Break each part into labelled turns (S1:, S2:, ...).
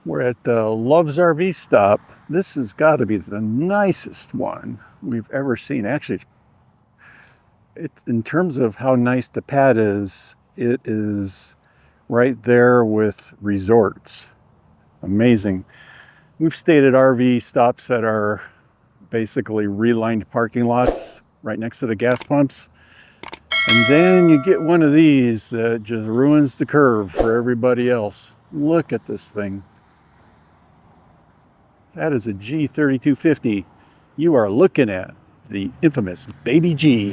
S1: We're at the Love's RV stop. This has got to be the nicest one we've ever seen. Actually, it's in terms of how nice the pad is, it is right there with resorts. Amazing. We've stayed at RV stops that are basically relined parking lots right next to the gas pumps. And then you get one of these that just ruins the curve for everybody else. Look at this thing. That is a G3250. You are looking at the infamous Baby G.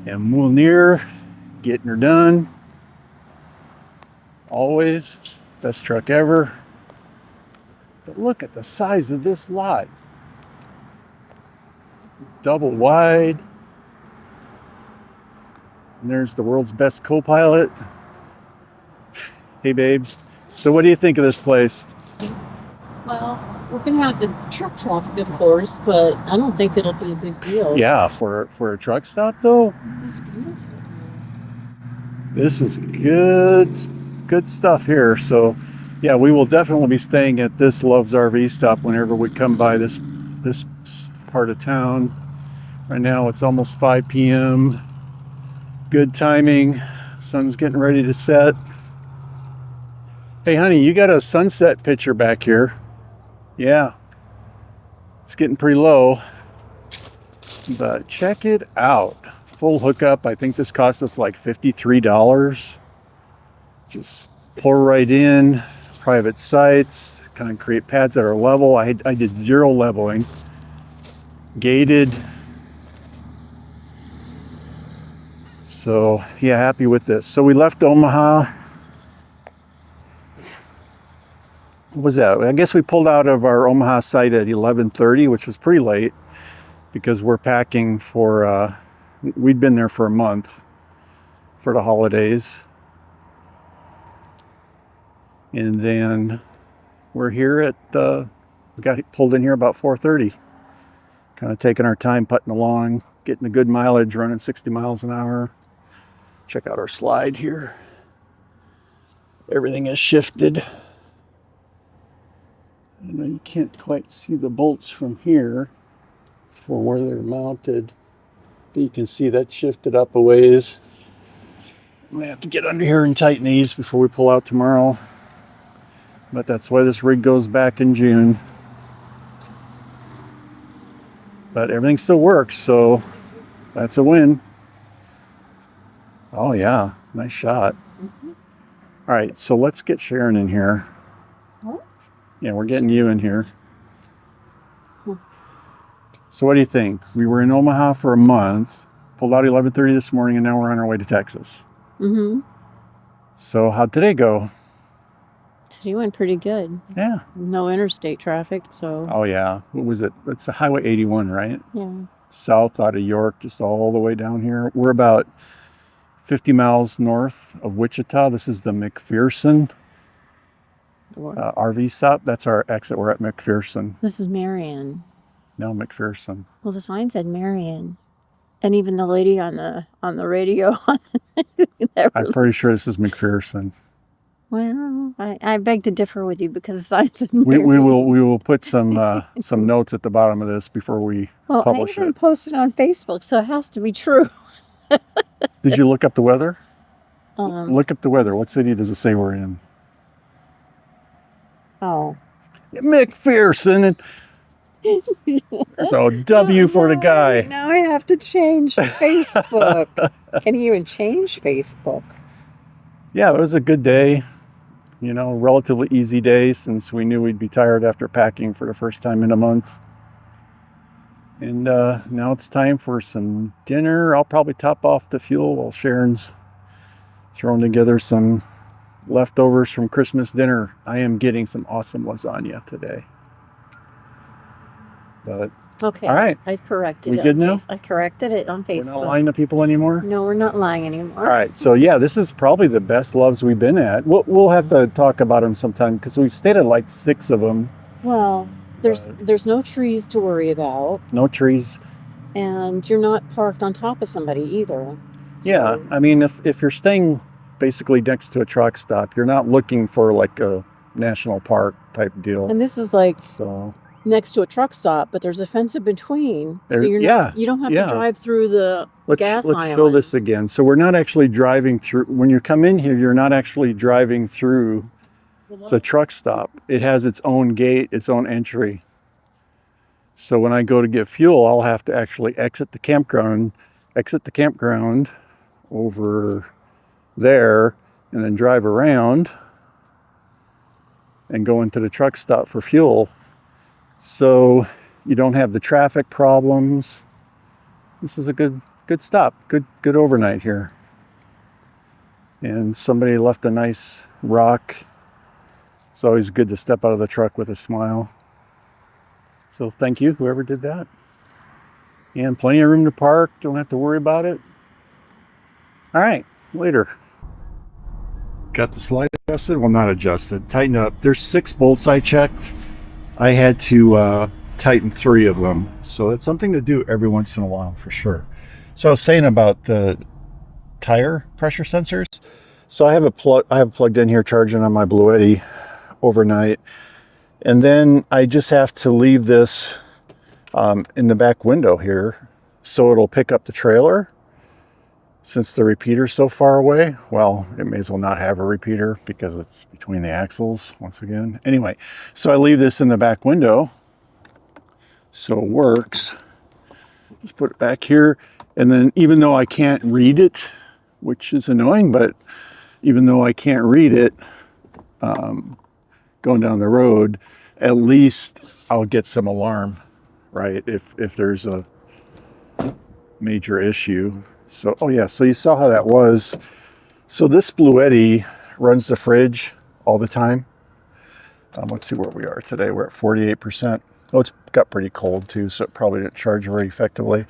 S1: And Mulnir getting her done. Always. Best truck ever. But look at the size of this lot. Double wide. And there's the world's best co-pilot. Hey babe, so what do you think of this place?
S2: Well, we're going to have the truck traffic, of course, but I don't think it'll be a big deal.
S1: Yeah, for a truck stop though.
S2: It's beautiful.
S1: This is good stuff here. So yeah, we will definitely be staying at this Love's RV stop whenever we come by this part of town. Right now it's almost 5 p.m. Good timing. Sun's getting ready to set. Hey honey, you got a sunset picture back here. Yeah, it's getting pretty low, but check it out. Full hookup. I think this cost us like $53. Just pour right in. Private sites, concrete pads that are level. I did zero leveling. Gated. So yeah, happy with this. So we left Omaha. What was that? I guess we pulled out of our Omaha site at 11:30, which was pretty late because we're packing for, we'd been there for a month for the holidays. And then we're here at, got pulled in here about 4:30. Kind of taking our time, putting along, getting a good mileage, running 60 miles an hour. Check out our slide here. Everything is shifted. I know you can't quite see the bolts from here for where they're mounted, but you can see that shifted up a ways. I'm gonna have to get under here and tighten these before we pull out tomorrow. But that's why this rig goes back in June. But everything still works, so that's a win. Oh yeah, nice shot. Mm-hmm. All right, so let's get Sharon in here. What? Yeah, we're getting you in here. So what do you think? We were in Omaha for a month, pulled out 11:30 this morning, and now we're on our way to Texas.
S2: Mm-hmm.
S1: So how'd today go?
S2: Today went pretty good.
S1: Yeah.
S2: No interstate traffic, so.
S1: Oh yeah. What was it? It's the Highway 81, right?
S2: Yeah.
S1: South out of York, just all the way down here. We're about 50 miles north of Wichita. This is the McPherson RV stop. That's our exit. We're at McPherson.
S2: This is Marion.
S1: No, McPherson.
S2: Well, the sign said Marion, and even the lady on the radio.
S1: I'm pretty sure this is McPherson.
S2: Well, I beg to differ with you because the sign said Marion.
S1: We will put some notes at the bottom of this before we publish
S2: I even
S1: it.
S2: posted on Facebook, so it has to be true.
S1: Did you look up the weather? Look up the weather. What city does it say we're in?
S2: Oh.
S1: McPherson. So W for the guy.
S2: Now I have to change Facebook. Can you even change Facebook?
S1: Yeah, it was a good day. You know, relatively easy day since we knew we'd be tired after packing for the first time in a month. And now it's time for some dinner. I'll probably top off the fuel while Sharon's throwing together some leftovers from Christmas dinner. I am getting some awesome lasagna today. But
S2: okay,
S1: all right,
S2: I corrected
S1: we
S2: it.
S1: Good now?
S2: I corrected it on Facebook.
S1: We're not lying to people anymore?
S2: No, we're not lying anymore.
S1: All right, so yeah, this is probably the best Loves we've been at. We'll have to talk about them sometime because we've stayed at like 6 of them.
S2: Well, there's no trees to worry about.
S1: No trees.
S2: And you're not parked on top of somebody either.
S1: So. Yeah, I mean, if you're staying basically next to a truck stop, you're not looking for like a national park type deal.
S2: And this is like
S1: So
S2: next to a truck stop, but there's a fence in between, so
S1: there, yeah,
S2: you don't have
S1: yeah.
S2: to drive through the gas
S1: Let's
S2: islands.
S1: show this again. So we're not actually driving through. When you come in here, you're not actually driving through the truck stop. It has its own gate, its own entry. So when I go to get fuel, I'll have to actually exit the campground over there, and then drive around and go into the truck stop for fuel. So you don't have the traffic problems. This is a good stop, good overnight here. And somebody left a nice rock. It's always good to step out of the truck with a smile. So thank you, whoever did that. And plenty of room to park, don't have to worry about it. All right, later. Got the slide adjusted, well, not adjusted, tightened up. There's 6 bolts I checked. I had to tighten 3 of them. So that's something to do every once in a while for sure. So I was saying about the tire pressure sensors. So I have plugged in here charging on my Bluetti overnight. And then I just have to leave this in the back window here so it'll pick up the trailer. Since the repeater's so far away, well, it may as well not have a repeater because it's between the axles once again. Anyway, so I leave this in the back window so it works. Just put it back here. And then even though I can't read it, which is annoying, but even though I can't read it going down the road, at least I'll get some alarm, right? If there's a major issue. So, oh yeah, so you saw how that was. So this Bluetti runs the fridge all the time. Let's see where we are today. We're at 48%. Oh, it's got pretty cold too, so it probably didn't charge very effectively.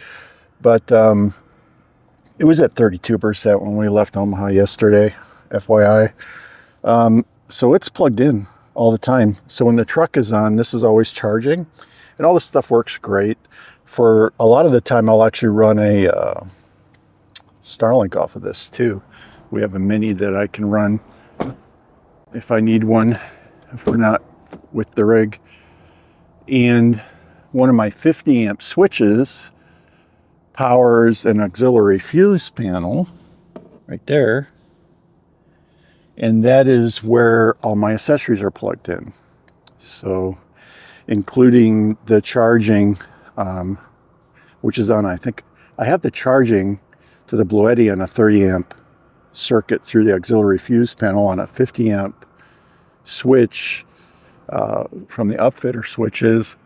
S1: But it was at 32% when we left Omaha yesterday, FYI. So it's plugged in all the time. So when the truck is on, this is always charging. And all this stuff works great. For a lot of the time, I'll actually run a Starlink off of this too. We have a Mini that I can run if I need one, if we're not with the rig. And one of my 50 amp switches powers an auxiliary fuse panel right there. And that is where all my accessories are plugged in. So including the charging, which is on, I think, I have the charging to the Bluetti on a 30 amp circuit through the auxiliary fuse panel on a 50 amp switch from the upfitter switches.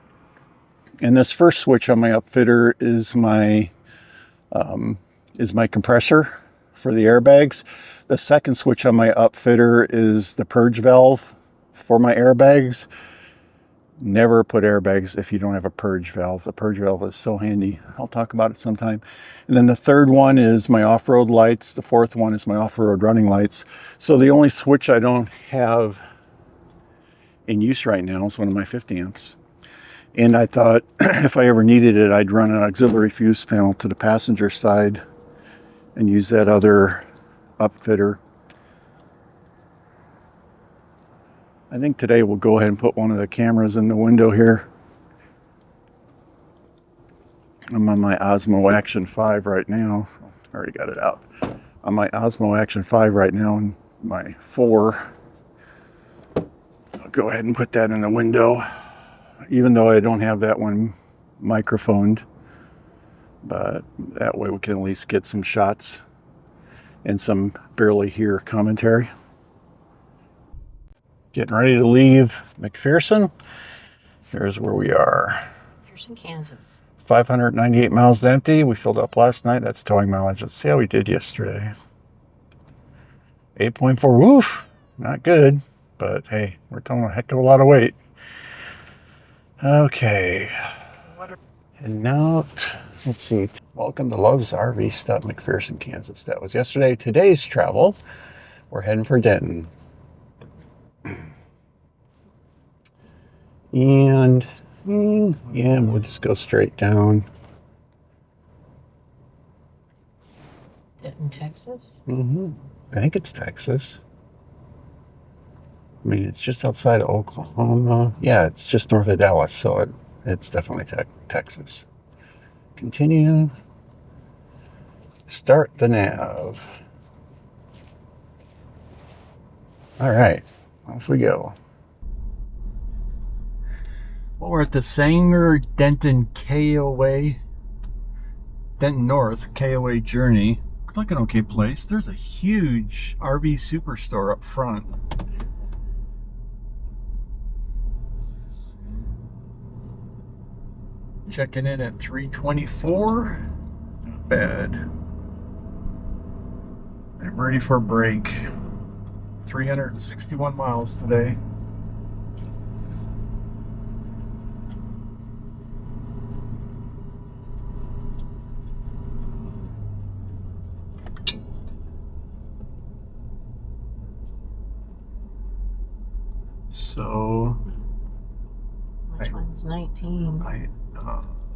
S1: And this first switch on my upfitter is my compressor for the airbags. The second switch on my upfitter is the purge valve for my airbags. Never put airbags if you don't have a purge valve. The purge valve is so handy. I'll talk about it sometime. And then the third one is my off-road lights. The fourth one is my off-road running lights. So the only switch I don't have in use right now is one of my 50 amps. And I thought if I ever needed it, I'd run an auxiliary fuse panel to the passenger side and use that other upfitter. I think today we'll go ahead and put one of the cameras in the window here. I'm on my Osmo Action 5 right now. I already got it out. On my Osmo Action 5 right now and my 4. I'll go ahead and put that in the window, even though I don't have that one microphoned. But that way we can at least get some shots and some barely hear commentary. Getting ready to leave McPherson. Here's where we are.
S2: McPherson, Kansas.
S1: 598 miles empty. We filled up last night. That's towing mileage. Let's see how we did yesterday. 8.4. Woof. Not good. But hey, we're towing a heck of a lot of weight. Okay. And now, let's see. Welcome to Love's RV Stop, McPherson, Kansas. That was yesterday. Today's travel, we're heading for Denton. And yeah, we'll just go straight down.
S2: Denton, Texas?
S1: I think it's Texas. I mean, it's just outside of Oklahoma. Yeah, it's just north of Dallas, so it's definitely Texas. Continue. Start the nav. All right, off we go. Well, we're at the Sanger Denton KOA, Denton North KOA journey. Looks like an okay place. There's a huge RV superstore up front. Checking in at 3:24. Not bad. I'm ready for a break. 361 miles today. So,
S2: Which one's 19?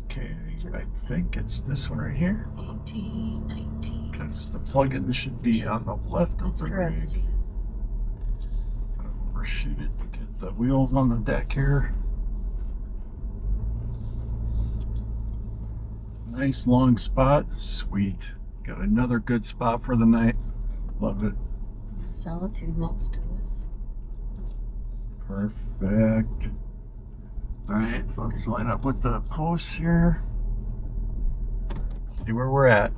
S1: okay, I think it's this one right here.
S2: 18, 19.
S1: Because the plug-in should be on the left of
S2: That's
S1: the
S2: correct.
S1: rig. Gotta overshoot it to get the wheels on the deck here. Nice long spot. Sweet. Got another good spot for the night. Love it.
S2: Solitude next to us.
S1: Perfect. Alright, let's line up with the posts here. See where we're at.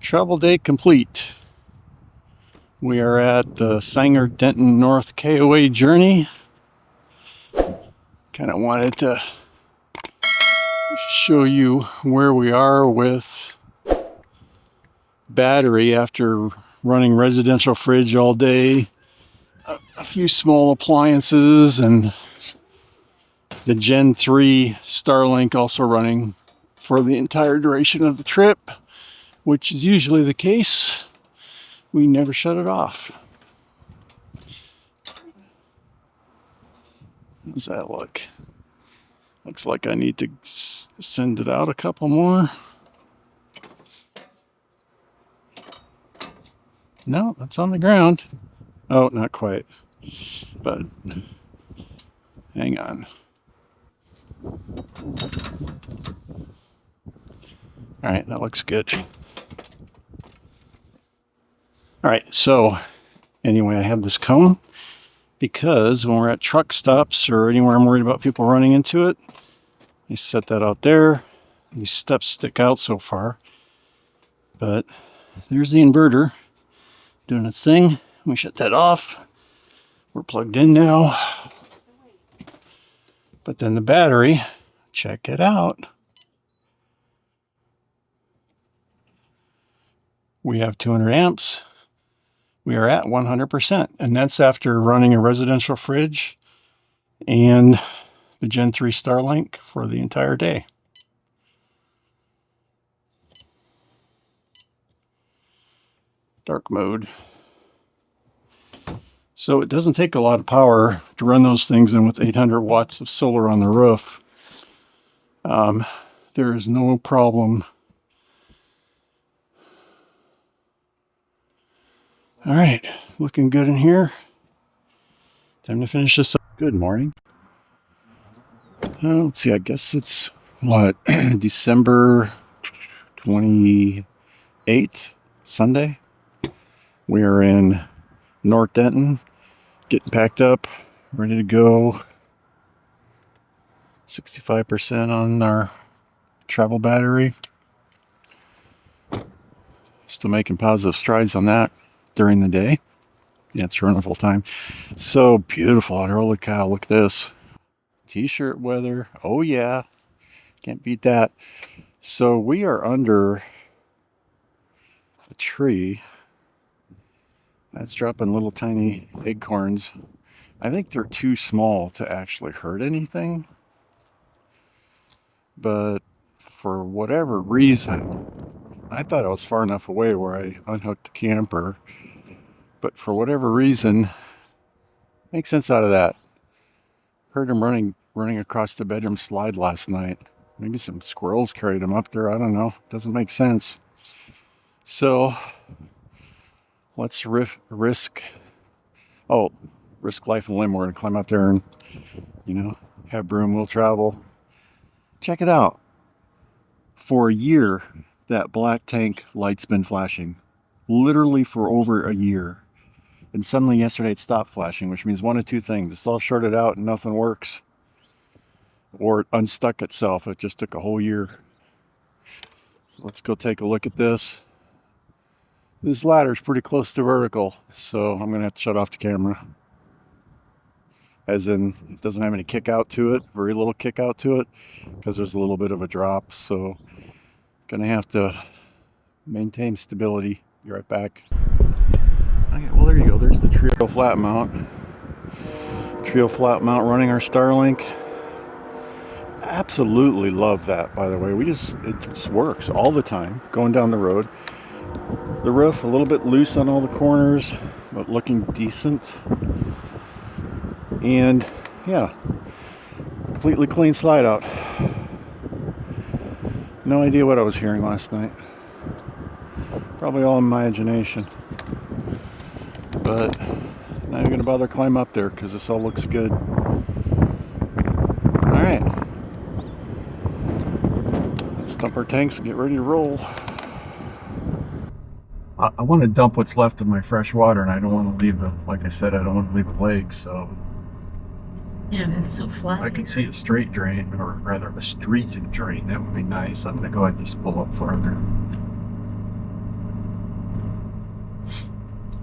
S1: Travel day complete. We are at the Sanger Denton North KOA journey. Kind of wanted to show you where we are with battery after running residential fridge all day, a few small appliances, and the Gen 3 Starlink also running for the entire duration of the trip, which is usually the case. We never shut it off. How does that look? Looks like I need to send it out a couple more. No, that's on the ground. Oh, not quite. But hang on. All right, that looks good. All right, so anyway, I have this cone because when we're at truck stops or anywhere I'm worried about people running into it, I set that out there. These steps stick out so far, but there's the inverter doing its thing. We shut that off. We're plugged in now. But then the battery, check it out. We have 200 amps. We are at 100%, and that's after running a residential fridge and the Gen 3 Starlink for the entire day. Dark mode. So it doesn't take a lot of power to run those things, and with 800 watts of solar on the roof, there is no problem. All right, looking good in here. Time to finish this up. Good morning. Let's see, I guess it's what, December 28th, Sunday. We are in North Denton, getting packed up, ready to go. 65% on our travel battery. Still making positive strides on that during the day. Yeah, it's running full time. So beautiful out here. Holy cow, look at this. T-shirt weather. Oh yeah, can't beat that. So we are under a tree that's dropping little tiny acorns. I think they're too small to actually hurt anything, but for whatever reason, I thought I was far enough away where I unhooked the camper, but for whatever reason, make sense out of that. Heard him running across the bedroom slide last night. Maybe some squirrels carried him up there. I don't know. Doesn't make sense. So let's risk life and limb. We're going to climb up there and, have broom, we'll travel. Check it out. For a year, that black tank light's been flashing. Literally for over a year. And suddenly yesterday it stopped flashing, which means one of two things. It's all shorted out and nothing works. Or it unstuck itself. It just took a whole year. So let's go take a look at this. This ladder's pretty close to vertical, so I'm going to have to shut off the camera. As in, it doesn't have any kick out to it, very little kick out to it, because there's a little bit of a drop, so going to have to maintain stability. Be right back. Okay, well, there you go. There's the Trio flat mount. Trio flat mount running our Starlink. Absolutely love that, by the way. It just works all the time going down the road. The roof a little bit loose on all the corners, but looking decent. And yeah, completely clean slide out. No idea what I was hearing last night. Probably all in my imagination. But not even gonna bother to climb up there because this all looks good. All right, let's dump our tanks and get ready to roll. I want to dump what's left of my fresh water, and I don't want to leave it. Like I said, I don't want to leave a lake, so
S2: Yeah, it's so flat.
S1: I can see a straight drain, or rather a street drain. That would be nice. I'm going to go ahead and just pull up farther.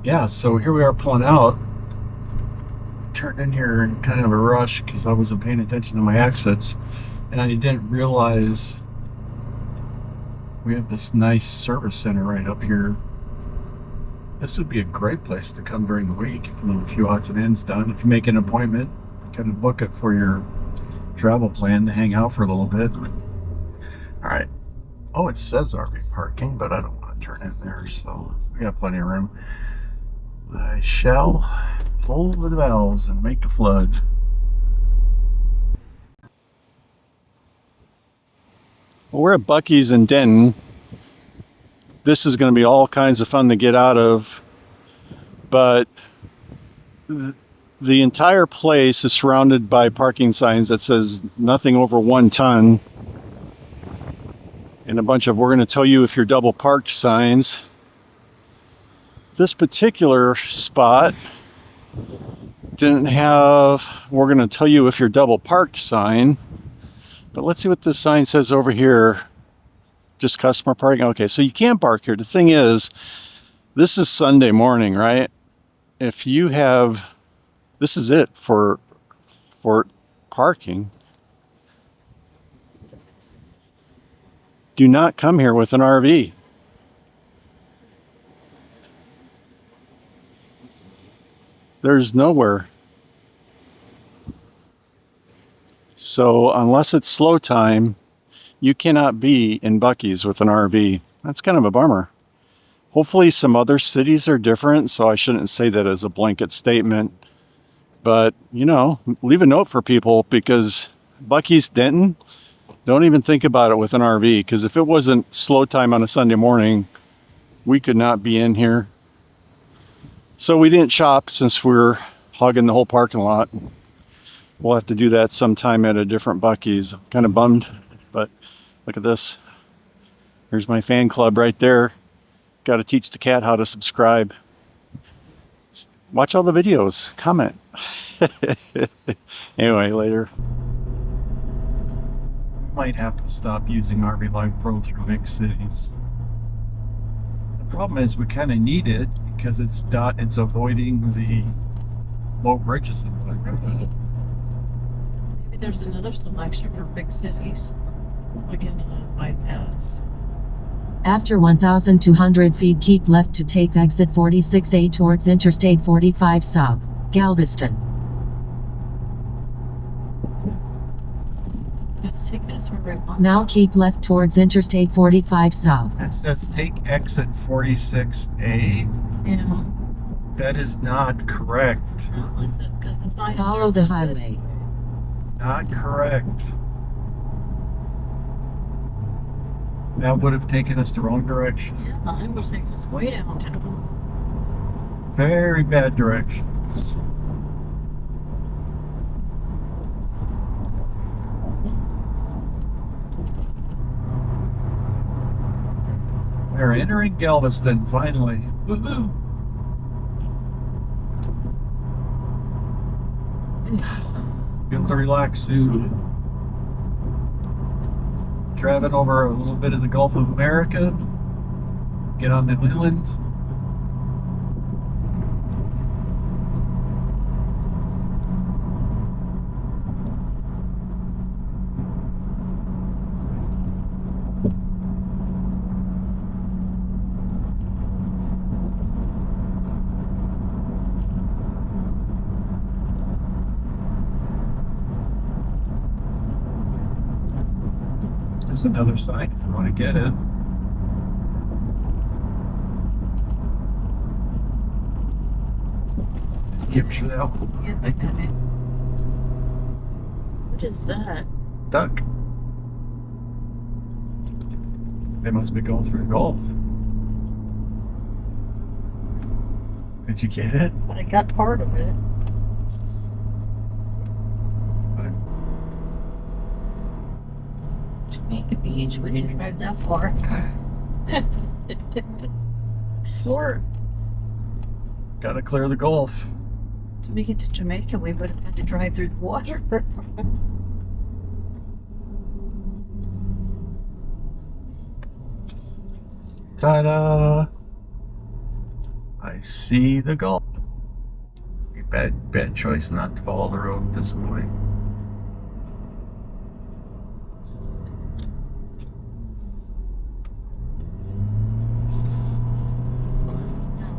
S1: Yeah, so here we are pulling out. Turned in here in kind of a rush because I wasn't paying attention to my exits, and I didn't realize we have this nice service center right up here. This would be a great place to come during the week if you need a few odds and ends done. If you make an appointment, kind of book it for your travel plan to hang out for a little bit. All right. Oh, it says RV parking, but I don't want to turn in there, so we got plenty of room. I shall pull the valves and make a flood. Well, we're at Buc-ee's in Denton. This is going to be all kinds of fun to get out of, but the entire place is surrounded by parking signs that says nothing over 1 ton and a bunch of "we're going to tell you if you're double parked" signs. This particular spot didn't have "we're going to tell you if you're double parked" sign, but let's see what this sign says over here. Just customer parking. Okay, so you can park here. The thing is, this is Sunday morning, right? If you have, this is it for parking. Do not come here with an RV. There's nowhere. So unless it's slow time, you cannot be in Buc-ee's with an RV. That's kind of a bummer. Hopefully some other cities are different, so I shouldn't say that as a blanket statement. But, leave a note for people, because Buc-ee's Denton, don't even think about it with an RV, because if it wasn't slow time on a Sunday morning, we could not be in here. So we didn't shop since we're hogging the whole parking lot. We'll have to do that sometime at a different Buc-ee's. I'm kind of bummed, but look at this. Here's my fan club right there. Got to teach the cat how to subscribe. Watch all the videos. Comment. Anyway, later. Might have to stop using RV Live Pro through big cities. The problem is we kind of need it because it's avoiding the low bridges and whatnot.
S2: Maybe there's another selection for big cities. We can bypass.
S3: After 1,200 feet, keep left to take exit 46A towards Interstate 45 South, Galveston.
S2: It's taking us where we want.
S3: Now keep left towards Interstate 45 South.
S1: It says take exit 46A.
S2: Yeah.
S1: That is not correct.
S2: Well, listen, because the sign
S3: Follow the
S2: says
S3: highway.
S2: this way.
S1: Not correct. That would have taken us the wrong direction.
S2: Yeah, it was taking us way downtown.
S1: Very bad directions. We're entering Galveston finally. Woohoo! Be able to relax soon. Driving over a little bit of the Gulf of America. Get on the island. There's another sign if you want to get it. Capture that one.
S2: Yeah, I got it. What is that?
S1: Duck. They must be going through the Gulf. Did you get it?
S2: But I got part of it. Jamaica Beach. We didn't drive that far. Or
S1: Gotta clear the Gulf.
S2: to make it to Jamaica, we would have had to drive through the water.
S1: Ta-da! I see the Gulf. Bad choice not to follow the road at this point.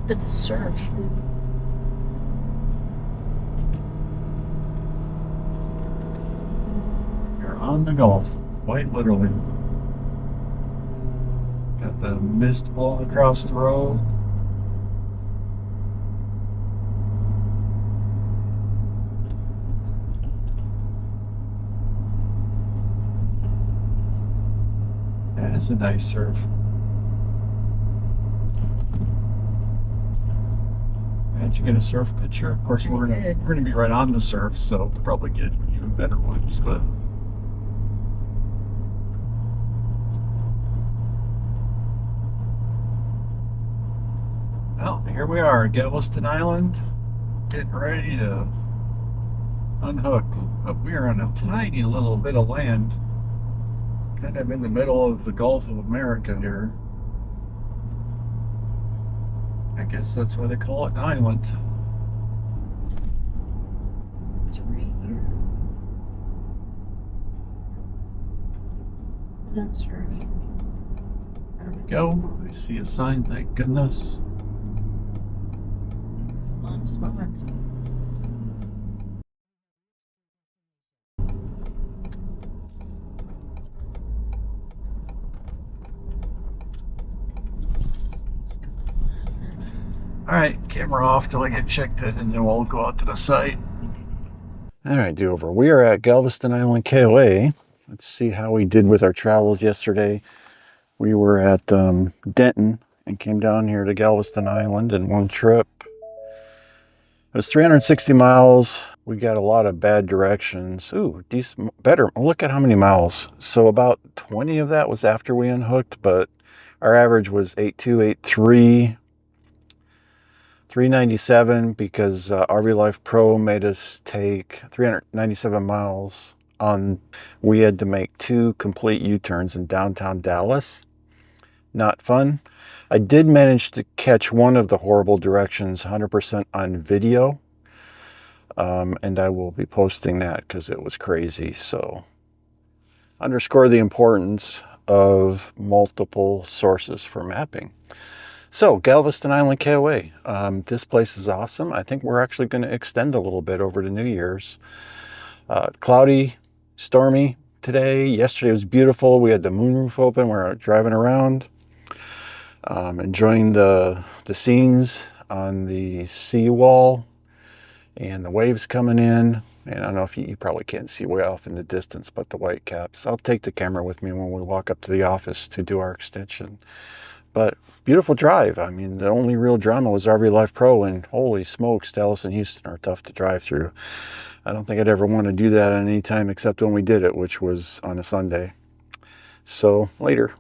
S2: Look at the surf.
S1: You're on the Gulf, quite literally. Got the mist blowing across the road. That is a nice surf. How'd you get a surf picture? Of course, we're gonna be right on the surf, so we'll probably get even better ones. But well, here we are, Galveston Island, getting ready to unhook. But we are on a tiny little bit of land, kind of in the middle of the Gulf of America here. I guess that's why they call it an island.
S2: It's right here. That's right.
S1: There we go. I see a sign, thank goodness.
S2: A lot of spots.
S1: Alright, camera off till I get checked in, and then we'll go out to the site. Alright, do-over. We are at Galveston Island KOA. Let's see how we did with our travels yesterday. We were at Denton and came down here to Galveston Island in one trip. It was 360 miles. We got a lot of bad directions. Ooh, decent, better. Look at how many miles. So about 20 of that was after we unhooked, but our average was 82, 83. 397 because RV Life Pro made us take 397 miles on. We had to make 2 complete U-turns in downtown Dallas. Not fun. I did manage to catch one of the horrible directions 100% on video, and I will be posting that because it was crazy. So underscore the importance of multiple sources for mapping. So, Galveston Island KOA. This place is awesome. I think we're actually going to extend a little bit over to New Year's. Cloudy, stormy today. Yesterday was beautiful. We had the moonroof open. We were driving around, enjoying the scenes on the seawall and the waves coming in. And I don't know if you probably can't see way off in the distance, but the white caps. I'll take the camera with me when we walk up to the office to do our extension. But beautiful drive. I mean, the only real drama was RV Life Pro, and holy smokes, Dallas and Houston are tough to drive through. I don't think I'd ever want to do that at any time except when we did it, which was on a Sunday. So later.